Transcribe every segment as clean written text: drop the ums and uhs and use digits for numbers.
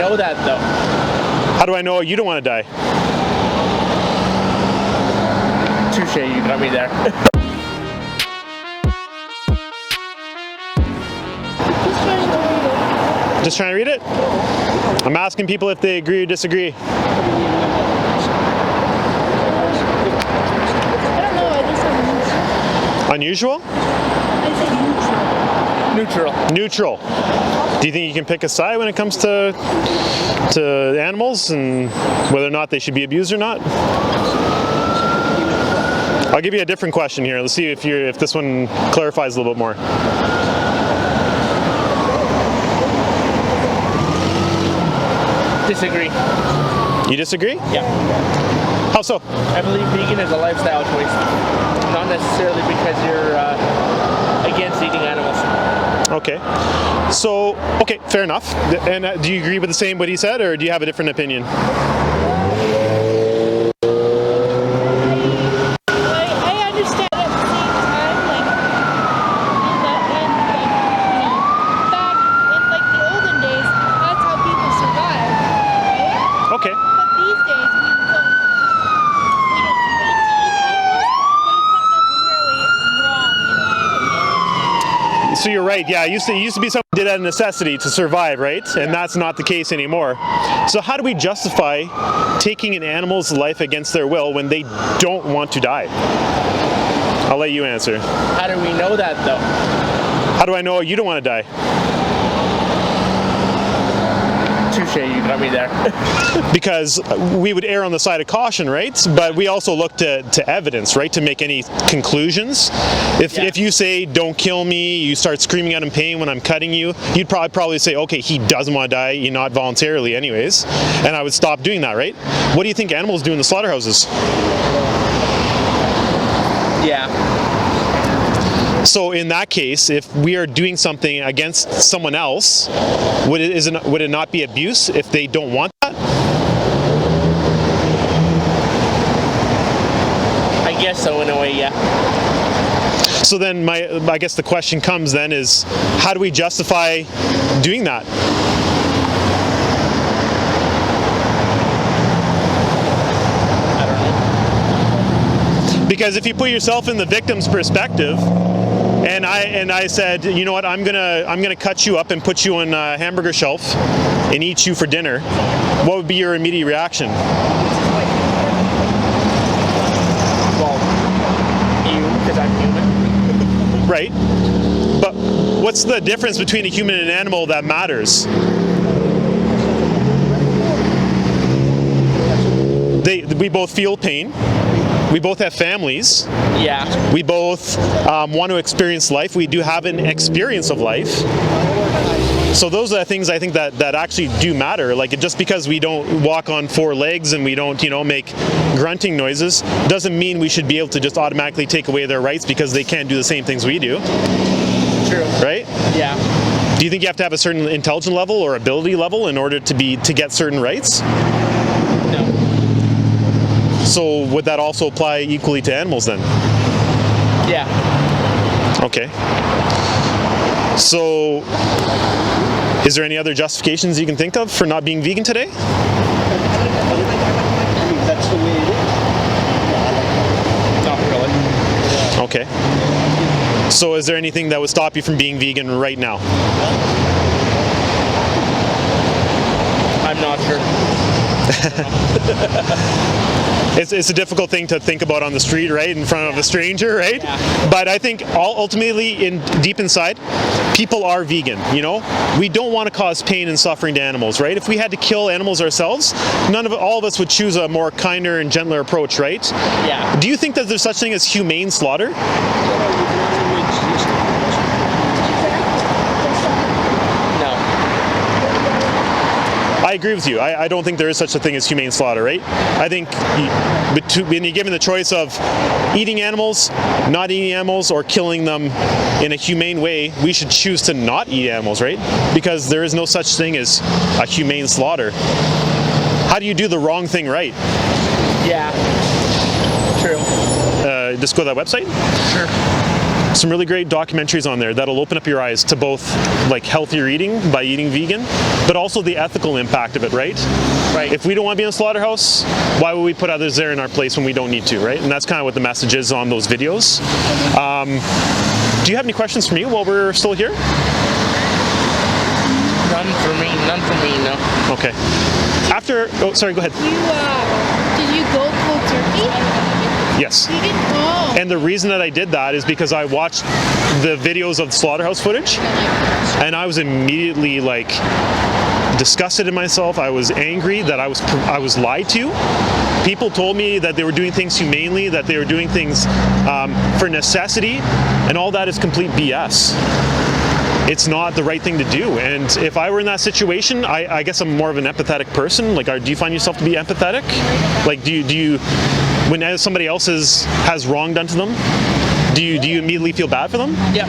know that, though? How do I know you don't want to die? Touche, you got me there. Just trying to read it? I'm asking people if they agree or disagree. I don't know, I just have Unusual? I say neutral. Neutral. Neutral. Do you think you can pick a side when it comes to animals and whether or not they should be abused or not? I'll give you a different question here. Let's see if this one clarifies a little bit more. Disagree. You disagree? Yeah. How so? I believe vegan is a lifestyle choice, not necessarily because you're against eating animals. Okay. So, okay, fair enough. And do you agree with what he said, or do you have a different opinion? I understand at the same time, like, back in like the olden days, that's how people survived, right? Okay. But these days, we don't eat animals, but it's not necessarily wrong, in my opinion. So you're right. Yeah, it used to be something did out of necessity to survive, right? And that's not the case anymore. So how do we justify taking an animal's life against their will when they don't want to die? I'll let you answer. How do we know that, though? How do I know you don't want to die? Touche, you got me there. Because we would err on the side of caution, right? But we also look to evidence, right, to make any conclusions. If you say, don't kill me, you start screaming out in pain when I'm cutting you, you'd probably say, okay, he doesn't want to die, not voluntarily anyways, and I would stop doing that, right? What do you think animals do in the slaughterhouses? Yeah. So in that case, if we are doing something against someone else, would it not be abuse if they don't want that? I guess so, in a way, yeah. So then I guess the question comes then is, how do we justify doing that? I don't know. Because if you put yourself in the victim's perspective, and I said, you know what, I'm gonna cut you up and put you on a hamburger shelf and eat you for dinner, what would be your immediate reaction? Well, you, because I'm human. Right. But what's the difference between a human and an animal that matters? We both feel pain. We both have families. Yeah. We both want to experience life. We do have an experience of life. So those are the things I think that actually do matter. Like, just because we don't walk on four legs and we don't, make grunting noises, doesn't mean we should be able to just automatically take away their rights because they can't do the same things we do. True. Right? Yeah. Do you think you have to have a certain intelligence level or ability level in order to get certain rights? No. So would that also apply equally to animals then? Yeah. Okay. So, is there any other justifications you can think of for not being vegan today? That's the way it is. Not really. Okay. So is there anything that would stop you from being vegan right now? I'm not sure. It's a difficult thing to think about on the street, right, in front of a stranger, right? Yeah. But I think ultimately, deep inside, people are vegan. We don't want to cause pain and suffering to animals, right? If we had to kill animals ourselves, all of us would choose a more kinder and gentler approach, right? Yeah. Do you think that there's such thing as humane slaughter? No. I agree with you. I don't think there is such a thing as humane slaughter, right? I think when you're given the choice of eating animals, not eating animals, or killing them in a humane way, we should choose to not eat animals, right? Because there is no such thing as a humane slaughter. How do you do the wrong thing right? Yeah. True. Just go to that website? Sure. some really great documentaries on there that'll open up your eyes to both like healthier eating by eating vegan, but also the ethical impact of it, right? Right. If we don't want to be in a slaughterhouse, why would we put others there in our place when we don't need to, right? And that's kind of what the message is on those videos. Do you have any questions for me while we're still here? None for me, no. Okay. Oh, sorry, go ahead. Did you go cold turkey? Yes. Vegan? Oh. And the reason that I did that is because I watched the videos of slaughterhouse footage, and I was immediately like disgusted in myself. I was angry that I was lied to. People told me that they were doing things humanely, that they were doing things for necessity, and all that is complete BS. It's not the right thing to do. And if I were in that situation, I guess I'm more of an empathetic person. Like, do you find yourself to be empathetic? Like, do you when somebody else has wrong done to them, do you immediately feel bad for them? Yep.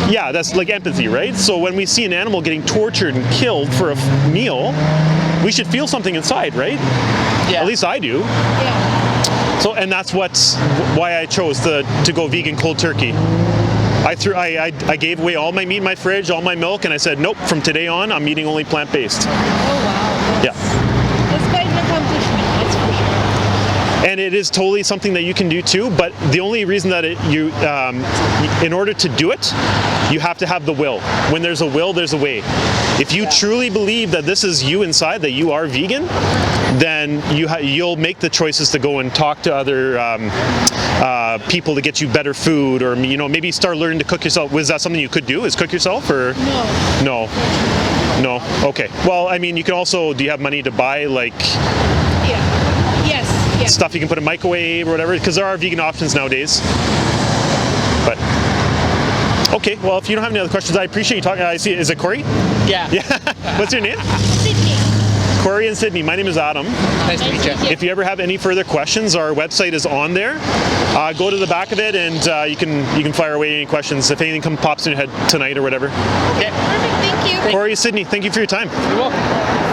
Yeah, that's like empathy, right? So when we see an animal getting tortured and killed for a meal, we should feel something inside, right? Yeah. At least I do. Yeah. So, and that's why I chose to go vegan cold turkey. I gave away all my meat in my fridge, all my milk, and I said, nope, from today on, I'm eating only plant-based. Oh wow. Yeah. That's quite an accomplishment, that's for sure. And it is totally something that you can do too, but the only reason that in order to do it, you have to have the will. When there's a will, there's a way. If you truly believe that this is you inside, that you are vegan, then you'll make the choices to go and talk to other people to get you better food, or maybe start learning to cook yourself. Was that something you could do? Is cook yourself, or No. no? Okay. Well, I mean, you can also. Do you have money to buy like? Yeah. Yes. Yes. Stuff you can put in a microwave or whatever, because there are vegan options nowadays. But okay, well, if you don't have any other questions, I appreciate you talking. I see. Is it Corey? Yeah. Yeah. What's your name? Sydney. Corey and Sydney. My name is Adam. Nice to meet you. If you ever have any further questions, our website is on there. Go to the back of it, and you can fire away any questions if anything pops in your head tonight or whatever. Okay. Perfect. Thank you. Corey, Sydney, thank you for your time. You're welcome.